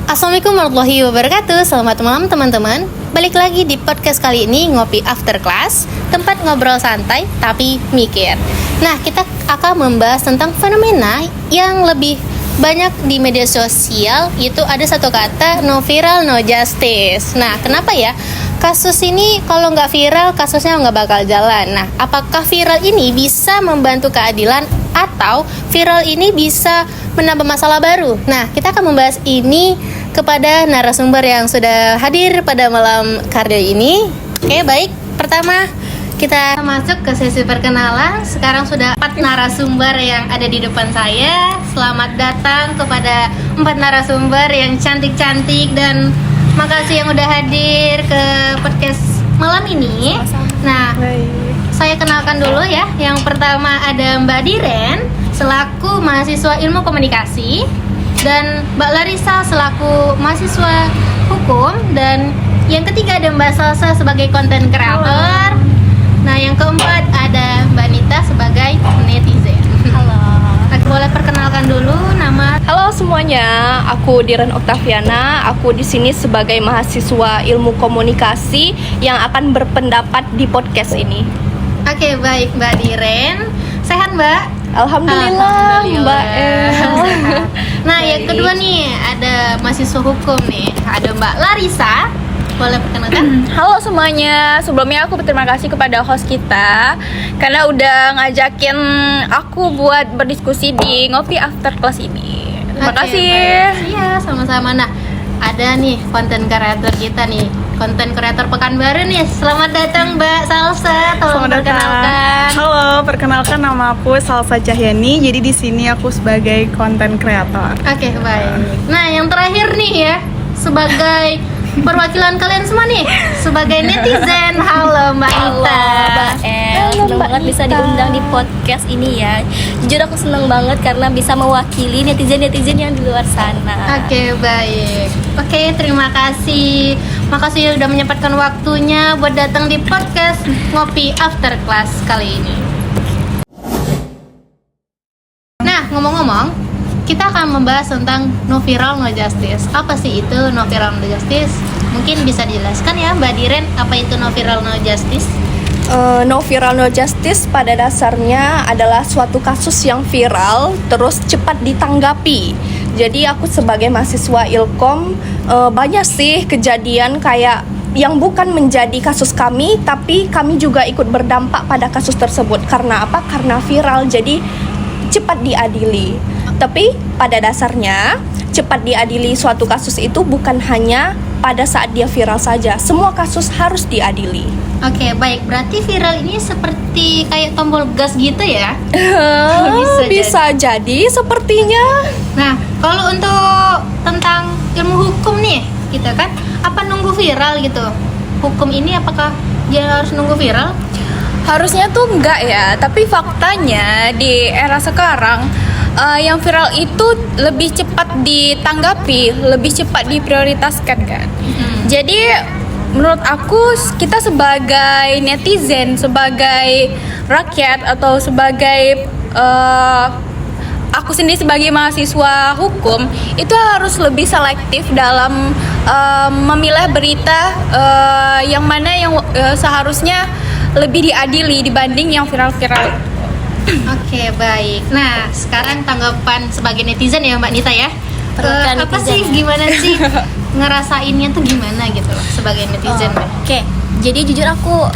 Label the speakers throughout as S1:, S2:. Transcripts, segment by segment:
S1: Assalamualaikum warahmatullahi wabarakatuh. Selamat malam teman-teman. Balik lagi di podcast kali ini, Ngopi After Class, tempat ngobrol santai tapi mikir. Nah, kita akan membahas tentang fenomena yang lebih banyak di media sosial. Itu ada satu kata, no viral, no justice. Nah, kenapa ya? Kasus ini kalau nggak viral, kasusnya nggak bakal jalan. Nah, apakah viral ini bisa membantu keadilan atau viral ini bisa menambah masalah baru? Nah, kita akan membahas ini kepada narasumber yang sudah hadir pada malam kali ini. Oke, baik. Pertama, kita masuk ke sesi perkenalan. Sekarang sudah 4 narasumber yang ada di depan saya. Selamat datang kepada 4 narasumber yang cantik-cantik dan makasih yang udah hadir ke podcast malam ini. Nah, saya kenalkan dulu ya. Yang pertama ada Mbak Diren selaku mahasiswa ilmu komunikasi, dan Mbak Larissa selaku mahasiswa hukum, dan yang ketiga ada Mbak Salsa sebagai content creator. Nah, yang keempat ada Mbak Nita sebagai netizen.
S2: Halo.
S1: Aku boleh perkenalkan dulu nama.
S2: Halo semuanya, aku Diren Oktaviana. Aku di sini sebagai mahasiswa ilmu komunikasi yang akan berpendapat di podcast ini.
S1: Oke, baik Mbak Diren. Sehat Mbak?
S2: Alhamdulillah, Mbak El.
S1: Nah, yang kedua nih ada mahasiswa hukum nih. Ada Mbak Larissa. Boleh perkenalkan?
S2: Halo semuanya, sebelumnya aku berterima kasih kepada host kita karena udah ngajakin aku buat berdiskusi di Ngopi After Class ini. Terima kasih.
S1: Baik. Iya, sama-sama. Nah, ada nih konten kreator kita nih, konten kreator Pekanbaru nih. Selamat datang Mbak Salsa. Tolong perkenalkan.
S3: Halo, perkenalkan nama aku Salsa Cahyani. Jadi di sini aku sebagai konten kreator.
S1: Oke, baik. Nah, yang terakhir nih ya, sebagai perwakilan kalian semua nih, sebagai netizen. Halo Mbak Ita.
S4: Seneng banget bisa diundang di podcast ini ya. Jujur aku seneng banget karena bisa mewakili netizen-netizen yang di luar sana.
S1: Oke, baik. Oke, terima kasih. Makasih udah menyempatkan waktunya buat datang di podcast Ngopi After Class kali ini. Nah, ngomong-ngomong, kita akan membahas tentang no viral no justice. Apa sih itu no viral no justice? Mungkin bisa dijelaskan ya Mbak Diren, apa itu no viral no justice?
S2: No viral no justice pada dasarnya adalah suatu kasus yang viral terus cepat ditanggapi. Jadi aku sebagai mahasiswa Ilkom banyak sih kejadian kayak yang bukan menjadi kasus kami, tapi kami juga ikut berdampak pada kasus tersebut. Karena apa? Karena viral, jadi cepat diadili. Tapi pada dasarnya cepat diadili suatu kasus itu bukan hanya pada saat dia viral saja. Semua kasus harus diadili.
S1: Oke, baik. Berarti viral ini seperti kayak tombol gas gitu ya?
S2: Bisa jadi sepertinya.
S1: Nah, kalau untuk tentang ilmu hukum nih, gitu kan, apa nunggu viral gitu? Hukum ini apakah dia harus nunggu viral?
S2: Harusnya tuh enggak ya, tapi faktanya di era sekarang yang viral itu lebih cepat ditanggapi, lebih cepat diprioritaskan kan. Jadi menurut aku kita sebagai netizen, sebagai rakyat atau sebagai aku sendiri sebagai mahasiswa hukum itu harus lebih selektif dalam memilah berita yang mana yang seharusnya lebih diadili dibanding yang viral-viral.
S1: Oke, baik. Nah, sekarang tanggapan sebagai netizen ya Mbak Nita ya. Apa
S4: netizen.
S1: sih, gimana sih ngerasainnya tuh gimana gitu loh sebagai netizen?
S4: Oke, jadi jujur aku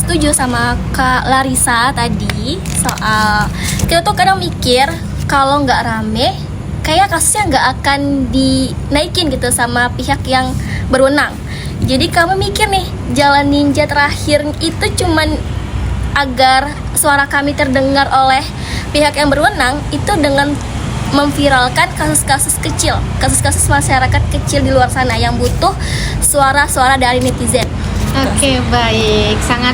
S4: setuju sama Kak Larissa tadi soal kita tuh kadang mikir kalau nggak rame, kayak kasusnya nggak akan dinaikin gitu sama pihak yang berwenang. Jadi kamu mikir nih, jalan ninja terakhir itu cuman agar suara kami terdengar oleh pihak yang berwenang itu dengan memviralkan kasus-kasus kecil, kasus-kasus masyarakat kecil di luar sana yang butuh suara-suara dari netizen.
S1: Oke, baik. Sangat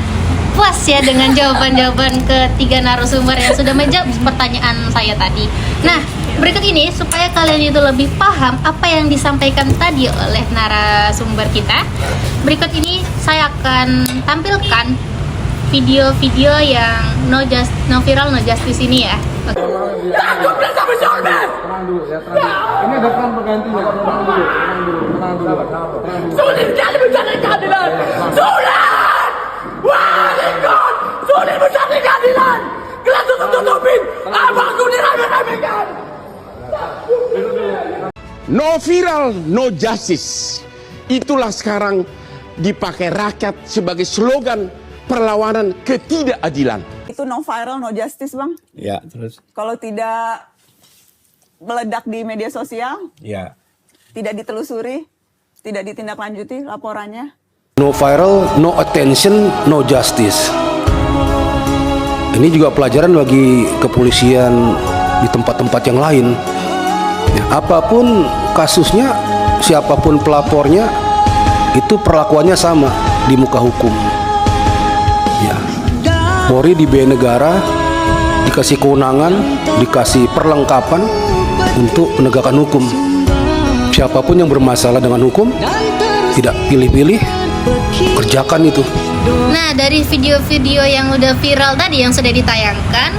S1: puas ya dengan jawaban-jawaban ketiga narasumber yang sudah menjawab pertanyaan saya tadi. Nah, berikut ini supaya kalian itu lebih paham apa yang disampaikan tadi oleh narasumber kita. Berikut ini saya akan tampilkan video-video yang no viral no justice ini ya. Oke.
S5: tenang dulu ya, tenang dulu. Ini ada peran penggantinya. Tenang dulu.
S6: Sulit sekali mencari keadilan. Sulit! Wah, ikut! Sulit mencari keadilan. Kelas tutup-tutupin. Abangku dirame-ramekan.
S7: No viral, no justice. Itulah sekarang dipakai rakyat sebagai slogan perlawanan ketidakadilan.
S8: Itu no viral, no justice, Bang.
S9: Ya, terus?
S8: Kalau tidak meledak di media sosial,
S9: Ya.
S8: tidak ditelusuri, tidak ditindaklanjuti laporannya.
S10: No viral, no attention, no justice. Ini juga pelajaran bagi kepolisian di tempat-tempat yang lain. Ya, apapun kasusnya, siapapun pelapornya, itu perlakuannya sama di muka hukum. Ya, Polri di bea negara dikasih kewenangan, dikasih perlengkapan untuk penegakan hukum. Siapapun yang bermasalah dengan hukum, tidak pilih-pilih, kerjakan itu.
S1: Nah, dari video-video yang udah viral tadi yang sudah ditayangkan,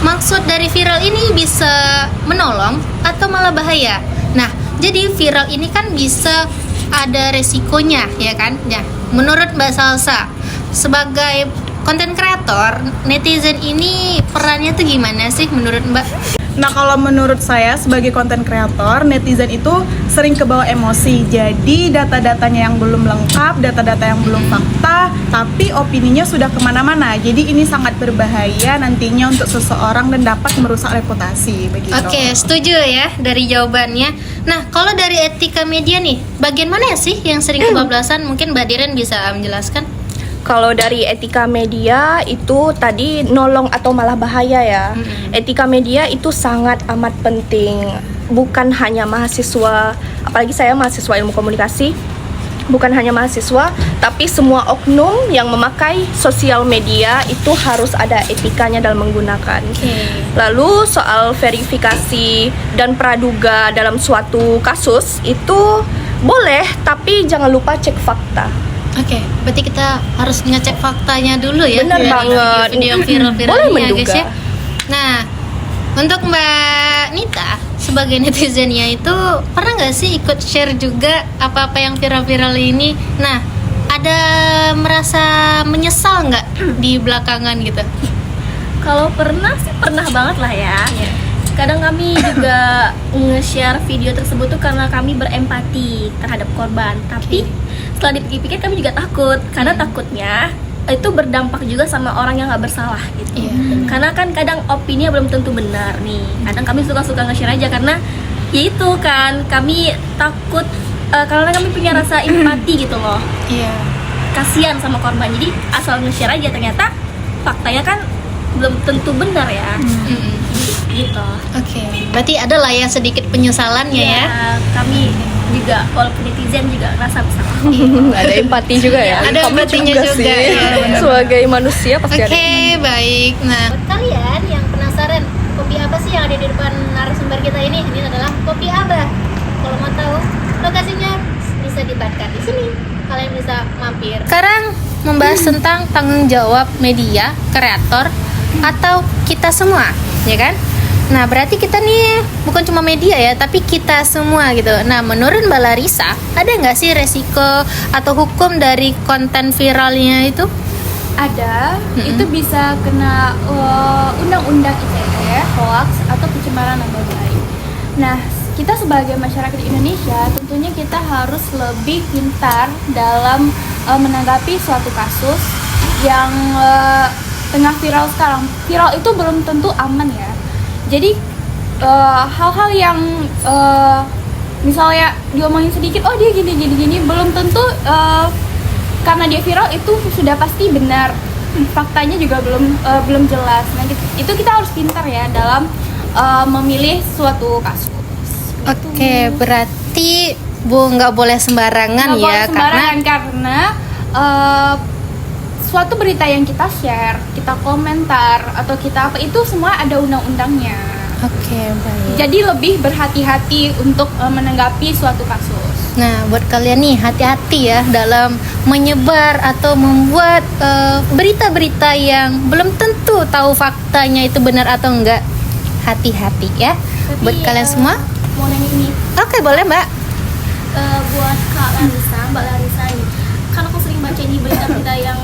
S1: maksud dari viral ini bisa menolong atau malah bahaya. Nah, jadi viral ini kan bisa ada resikonya, ya kan? Nah, menurut Mbak Salsa, sebagai konten kreator, netizen ini perannya tuh gimana sih menurut Mbak?
S3: Nah, kalau menurut saya sebagai konten kreator, netizen itu sering kebawa emosi. Jadi data-datanya yang belum lengkap, data-data yang belum fakta, tapi opininya sudah kemana-mana. Jadi ini sangat berbahaya nantinya untuk seseorang dan dapat merusak reputasi. Begitu.
S1: Oke, setuju ya dari jawabannya. Nah, kalau dari etika media nih, bagian mana sih yang sering kebablasan? Mungkin Mbak Diren bisa menjelaskan.
S2: Kalau dari etika media itu tadi nolong atau malah bahaya ya. Etika media itu sangat amat penting. Bukan hanya mahasiswa, apalagi saya mahasiswa ilmu komunikasi. Bukan hanya mahasiswa, tapi semua oknum yang memakai sosial media itu harus ada etikanya dalam menggunakan. Lalu soal verifikasi dan praduga dalam suatu kasus itu boleh, tapi jangan lupa cek fakta.
S1: Oke, berarti kita harus ngecek faktanya dulu ya.
S2: Benar
S1: dari
S2: banget.
S1: video yang viral-viral
S2: Boleh
S1: ini ya
S2: menduga.
S1: guys ya. Nah, untuk Mbak Nita sebagai netizennya itu pernah nggak sih ikut share juga apa-apa yang viral-viral ini? Nah, ada merasa menyesal nggak di belakangan gitu?
S4: Kalau pernah sih pernah banget lah ya. Kadang kami juga nge-share video tersebut tuh karena kami berempati terhadap korban. Tapi setelah dipikir-pikir kami juga takut, karena takutnya itu berdampak juga sama orang yang nggak bersalah gitu. Karena kan kadang opininya belum tentu benar nih. Kadang kami suka nge-share aja karena ya itu kan kami takut karena kami punya rasa empati gitu loh. Kasihan sama korban. Jadi asal nge-share aja, ternyata faktanya kan belum tentu benar ya. Gitu.
S1: Oke, berarti ada lah ya sedikit penyesalannya ya.
S4: Kami juga walaupun netizen juga rasa bersalah.
S2: Ada empati juga ya.
S1: Ada
S2: Kamu
S1: empatinya juga,
S2: sih.
S1: ya.
S2: Sebagai manusia pasti
S1: Oke,
S2: ada.
S1: baik. Nah, buat kalian yang penasaran kopi apa sih yang ada di depan narasumber kita ini adalah kopi Abah. Kalau mau tahu lokasinya bisa didapatkan di sini. Kalian bisa mampir. Sekarang membahas tentang tanggung jawab media, kreator atau kita semua, ya kan? Nah, berarti kita nih bukan cuma media ya, tapi kita semua gitu. Nah, menurut Mbak Larissa, ada nggak sih resiko atau hukum dari konten viralnya itu?
S2: Ada, itu bisa kena undang-undang ITE, hoax atau pencemaran nama baik. Nah, kita sebagai masyarakat Indonesia tentunya kita harus lebih pintar dalam menanggapi suatu kasus yang tengah viral sekarang. Viral itu belum tentu aman ya. Jadi hal-hal yang misalnya diomongin sedikit, oh dia gini, belum tentu karena dia viral itu sudah pasti benar. Faktanya juga belum jelas. Nah, itu kita harus pintar ya dalam memilih suatu kasus.
S1: Oke, berarti nggak boleh sembarangan
S2: Nggak
S1: ya,
S2: boleh sembarangan karena suatu berita yang kita share, kita komentar atau kita apa itu semua ada undang-undangnya.
S1: Oke, baik.
S2: Jadi lebih berhati-hati untuk menanggapi suatu kasus.
S1: Nah, buat kalian nih hati-hati ya dalam menyebar atau membuat berita-berita yang belum tentu tahu faktanya itu benar atau enggak. Hati-hati ya. buat kalian semua.
S4: Mau nanya ini
S1: Oke, boleh Mbak.
S4: buat Kak Larisa, Mbak Larisa ini. Kan aku sering baca di berita-berita yang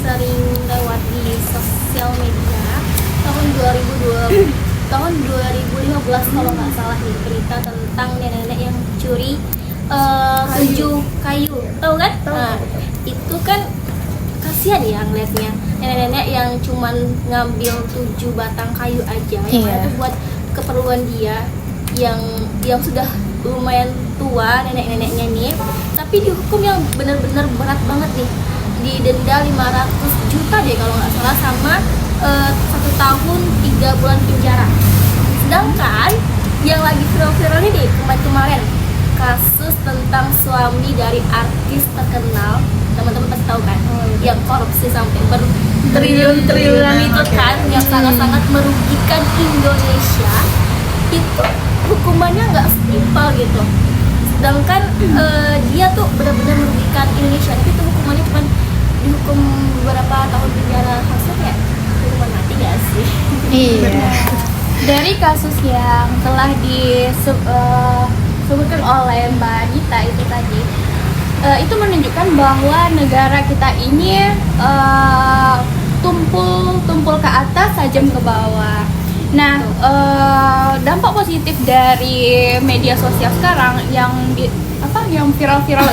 S4: sering lewat di sosial media tahun 2015 kalau nggak salah nih, berita tentang nenek-nenek yang curi 7 kayu, tahu kan? Nah, itu kan kasihan ya ngeliatnya, nenek-nenek yang cuman ngambil 7 batang kayu aja, yang mana tuh buat keperluan dia yang sudah lumayan tua, nenek-neneknya nih, tapi dihukum yang benar-benar berat banget nih, didenda 500 juta deh kalau nggak salah, sama 1 tahun 3 bulan penjara. Sedangkan yang lagi viral-viral ini kemarin kasus tentang suami dari artis terkenal, teman-teman pasti tahu kan, yang korupsi sampai bertriliun-triliunan itu kan, yang sangat-sangat merugikan Indonesia. Itu hukumannya nggak setimpal gitu. Sedangkan dia tuh benar-benar merugikan Indonesia, tapi itu hukumannya cuma dihukum beberapa tahun penjara, hasilnya hukuman mati gak sih?
S1: Iya.
S2: Dari kasus yang telah disebutkan oleh Mbak Anita itu tadi, itu menunjukkan bahwa negara kita ini tumpul ke atas, tajam ke bawah. Nah, dampak positif dari media sosial sekarang yang viral-viral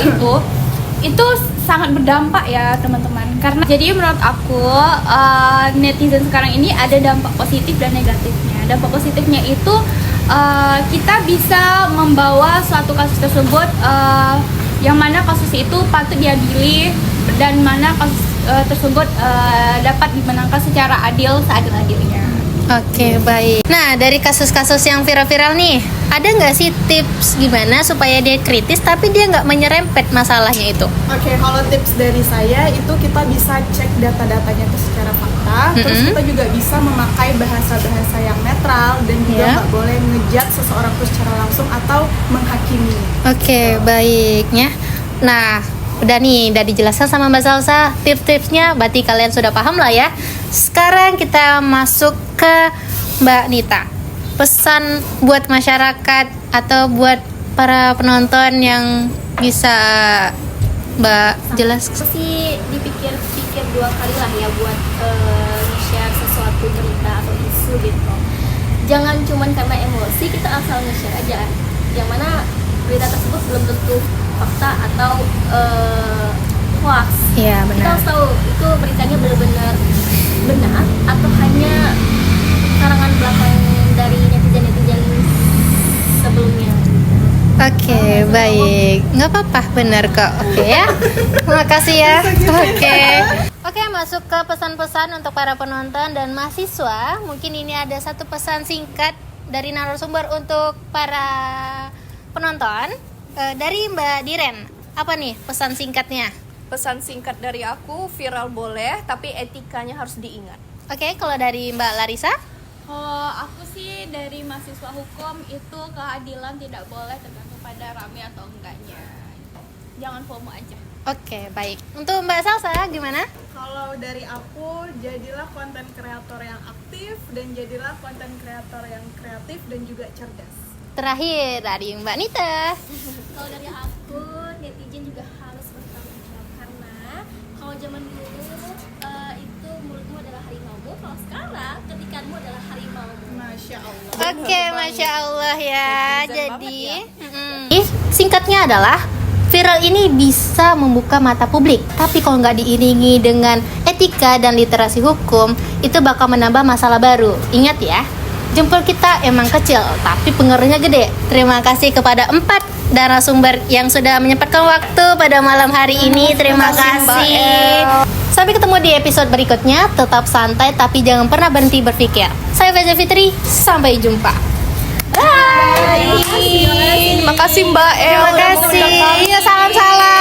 S2: itu sangat berdampak ya teman-teman. Karena jadi menurut aku netizen sekarang ini ada dampak positif dan negatifnya. Dampak positifnya itu kita bisa membawa suatu kasus tersebut yang mana kasus itu patut diadili dan mana kasus tersebut dapat dimenangkan secara adil seadil-adilnya.
S1: Oke, baik. Nah, dari kasus-kasus yang viral-viral nih, ada nggak sih tips gimana supaya dia kritis tapi dia nggak menyerempet masalahnya itu?
S3: Oke, kalau tips dari saya itu kita bisa cek data-datanya itu secara fakta, terus kita juga bisa memakai bahasa-bahasa yang netral dan juga nggak boleh ngejudge seseorang itu secara langsung atau menghakimi.
S1: Oke, baiknya. Nah, udah dijelaskan sama Mbak Salsa tips-tipsnya, berarti kalian sudah paham lah ya. Sekarang kita masuk ke Mbak Nita. Pesan buat masyarakat atau buat para penonton yang bisa Mbak jelaskan.
S4: Aku sih dipikir-pikir 2 kali lah ya buat nge-share sesuatu berita atau isu gitu. Jangan cuman karena emosi kita asal nge-share aja, yang mana berita tersebut belum tentu fakta atau hoax.
S1: Iya, benar.
S4: Kita harus tahu itu beritanya benar-benar benar atau hanya karangan belakang dari netizen sebelumnya.
S1: Oke, baik. Nggak apa-apa, benar kok. Oke ya. Terima kasih ya. Oke, masuk ke pesan-pesan untuk para penonton dan mahasiswa. Mungkin ini ada satu pesan singkat dari narasumber untuk para penonton. Dari Mbak Diren, apa nih pesan singkatnya?
S9: Pesan singkat dari aku, viral boleh, tapi etikanya harus diingat.
S1: Oke, kalau dari Mbak Larisa?
S2: Kalau aku sih dari mahasiswa hukum itu keadilan tidak boleh tergantung pada rame atau enggaknya. Jangan FOMO aja.
S1: Oke, baik. Untuk Mbak Salsa gimana?
S3: Kalau dari aku, jadilah konten kreator yang aktif dan jadilah konten kreator yang kreatif dan juga cerdas.
S1: Terakhir dari Mbak Nita.
S4: Kalau dari aku, netizen juga harus bertanggung jawab, karena kalau zaman dulu itu mulutmu adalah harimaumu, kalau sekarang ketikanmu adalah harimaumu.
S3: Masya Allah.
S1: Oke, Masya Allah ya. Jadi singkatnya adalah viral ini bisa membuka mata publik, tapi kalau nggak diiringi dengan etika dan literasi hukum, itu bakal menambah masalah baru. Ingat ya, jempol kita emang kecil, tapi pengaruhnya gede. Terima kasih kepada 4 narasumber yang sudah menyempatkan waktu pada malam hari ini. Terima kasih. Sampai ketemu di episode berikutnya. Tetap santai, tapi jangan pernah berhenti berpikir. Saya Faza Fitri, sampai jumpa. Bye.
S9: Terima kasih Mbak El.
S1: Terima kasih. Salam-salam.